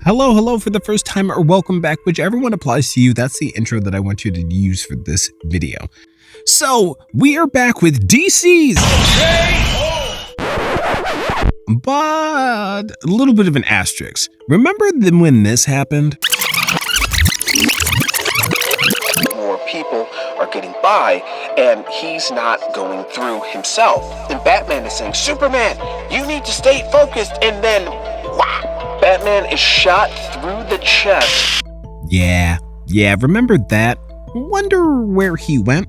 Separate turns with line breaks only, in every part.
Hello for the first time or welcome back, whichever one applies to you. That's the intro that I want you to use for this video. So, we are back with DC's but a little bit of an asterisk. Remember when this happened?
More people are getting by, and he's not going through himself. And Batman is saying, Superman, you need to stay focused, and then, whap! Batman is shot through the chest.
Yeah, remember that? Wonder where he went?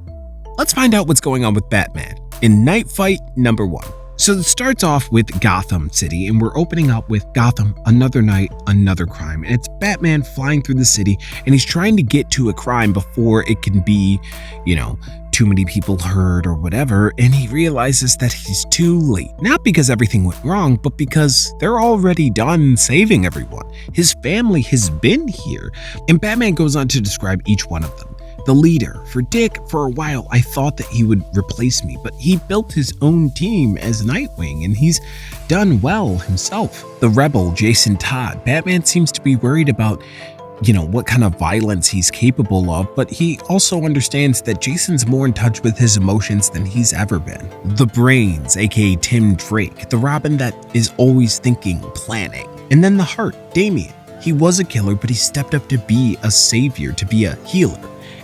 Let's find out what's going on with Batman in Knightfight number 1. So it starts off with Gotham City, and we're opening up with Gotham, another night, another crime. And it's Batman flying through the city, and he's trying to get to a crime before it can be, too many people hurt or whatever, and he realizes that he's too late. Not because everything went wrong, but because they're already done saving everyone. His family has been here, and Batman goes on to describe each one of them. The leader. For Dick, for a while, I thought that he would replace me, but he built his own team as Nightwing, and he's done well himself. The rebel, Jason Todd. Batman seems to be worried about what kind of violence he's capable of, but he also understands that Jason's more in touch with his emotions than he's ever been. The Brains, aka Tim Drake, the Robin that is always thinking, planning. And then the Heart, Damian. He was a killer, but he stepped up to be a savior, to be a healer.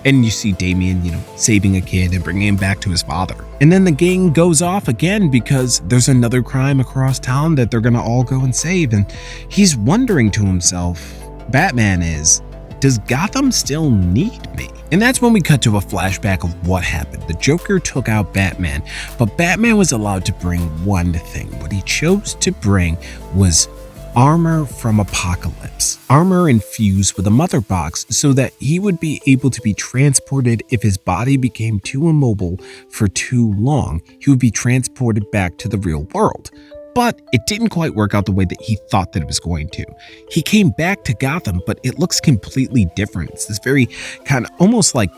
And you see Damian, saving a kid and bringing him back to his father. And then the gang goes off again because there's another crime across town that they're gonna all go and save. And he's wondering to himself, Batman is, does Gotham still need me? And that's when we cut to a flashback of what happened. The Joker took out Batman, but Batman was allowed to bring one thing. What he chose to bring was armor from Apocalypse. Armor infused with a mother box so that he would be able to be transported if his body became too immobile for too long. He would be transported back to the real world. But it didn't quite work out the way that he thought that it was going to. He came back to Gotham, but it looks completely different. It's this very kind of almost like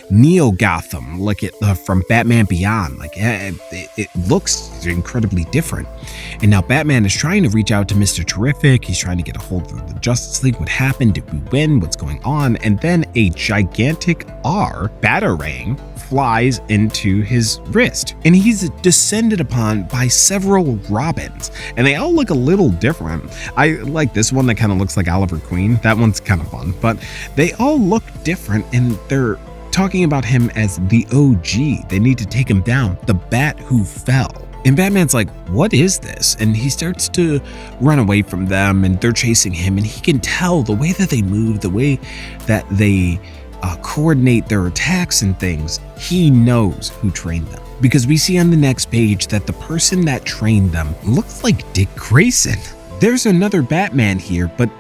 Neo-Gotham, like it from Batman Beyond. Like it looks incredibly different. And now Batman is trying to reach out to Mr. Terrific. He's trying to get a hold of the Justice League. What happened? Did we win? What's going on? And then a gigantic Batarang flies into his wrist, and he's descended upon by several Robins, and they all look a little different. I like this one that kind of looks like Oliver Queen. That one's kind of fun, but they all look different, and they're talking about him as the OG. They need to take him down, the Bat who fell. And Batman's like, what is this? And he starts to run away from them, and they're chasing him, and he can tell the way that they move, the way that they coordinate their attacks and things. He knows who trained them, because we see on the next page that the person that trained them looks like Dick Grayson. There's another Batman here, but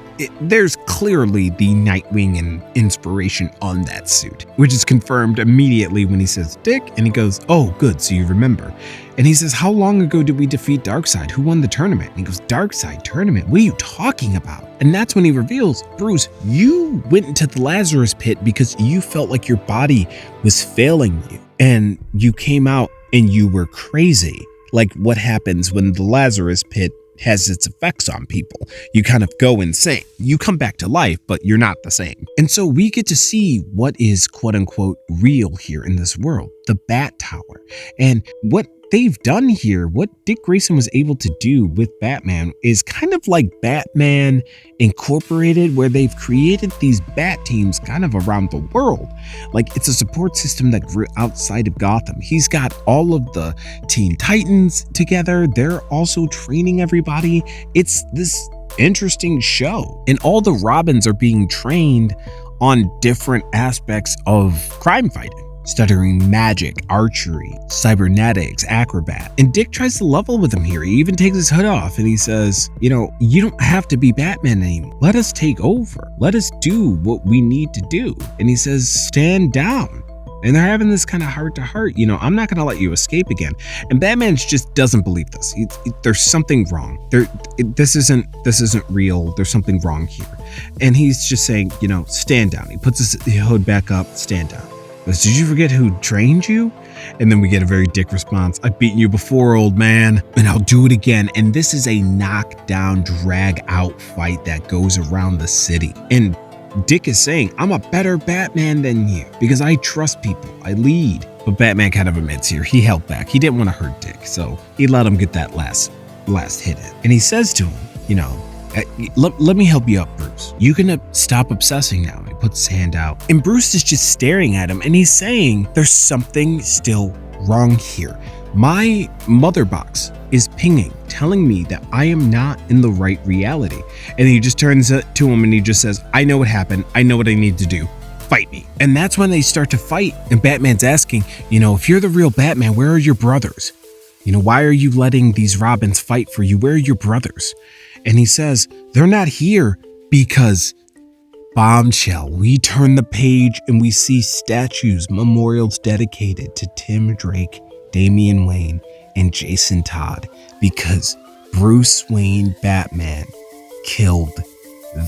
there's clearly the Nightwing and inspiration on that suit, which is confirmed immediately when he says Dick, and he goes, oh good, so you remember. And he says, how long ago did we defeat Darkseid? Who won the tournament? And he goes, Darkseid tournament? What are you talking about? And that's when he reveals, Bruce, you went into the Lazarus pit because you felt like your body was failing you, and you came out and you were crazy. Like what happens when the Lazarus pit has its effects on people. You kind of go insane. You come back to life, but you're not the same. And so we get to see what is quote unquote real here in this world, the Bat Tower. And what they've done here, what Dick Grayson was able to do with Batman is kind of like Batman Incorporated, where they've created these bat teams kind of around the world. Like it's a support system that grew outside of Gotham. He's got all of the Teen Titans together. They're also training everybody. It's this interesting show. And all the Robins are being trained on different aspects of crime fighting. Stuttering magic, archery, cybernetics, acrobat. And Dick tries to level with him here. He even takes his hood off and he says, you don't have to be Batman anymore. Let us take over. Let us do what we need to do. And he says, stand down. And they're having this kind of heart to heart, I'm not going to let you escape again. And Batman just doesn't believe this. There's something wrong. This isn't real. There's something wrong here. And he's just saying, stand down. He puts his hood back up, stand down. Did you forget who trained you? And then we get a very Dick response. I've beaten you before, old man, and I'll do it again. And this is a knockdown, drag out fight that goes around the city. And Dick is saying, I'm a better Batman than you because I trust people, I lead. But Batman kind of admits here, he held back. He didn't want to hurt Dick, so he let him get that last hit in. And he says to him, let me help you up, Bruce. You can stop obsessing now. He puts his hand out. And Bruce is just staring at him and he's saying, there's something still wrong here. My mother box is pinging, telling me that I am not in the right reality. And he just turns to him and he just says, I know what happened. I know what I need to do. Fight me. And that's when they start to fight. And Batman's asking, if you're the real Batman, where are your brothers? Why are you letting these Robins fight for you? Where are your brothers? And he says, they're not here because bombshell. We turn the page and we see statues, memorials dedicated to Tim Drake, Damian Wayne, and Jason Todd because Bruce Wayne Batman killed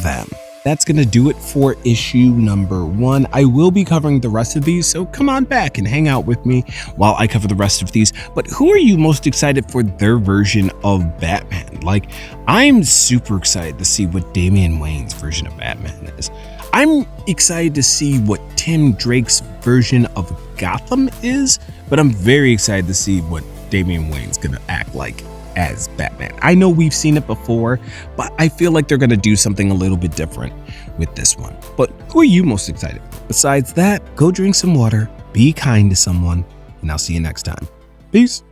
them. That's going to do it for issue number 1. I will be covering the rest of these, so come on back and hang out with me while I cover the rest of these. But who are you most excited for their version of Batman? Like, I'm super excited to see what Damian Wayne's version of Batman is. I'm excited to see what Tim Drake's version of Gotham is, but I'm very excited to see what Damian Wayne's going to act like as Batman. I know we've seen it before, but I feel like they're going to do something a little bit different with this one. But who are you most excited for? Besides that, go drink some water, be kind to someone, and I'll see you next time. Peace.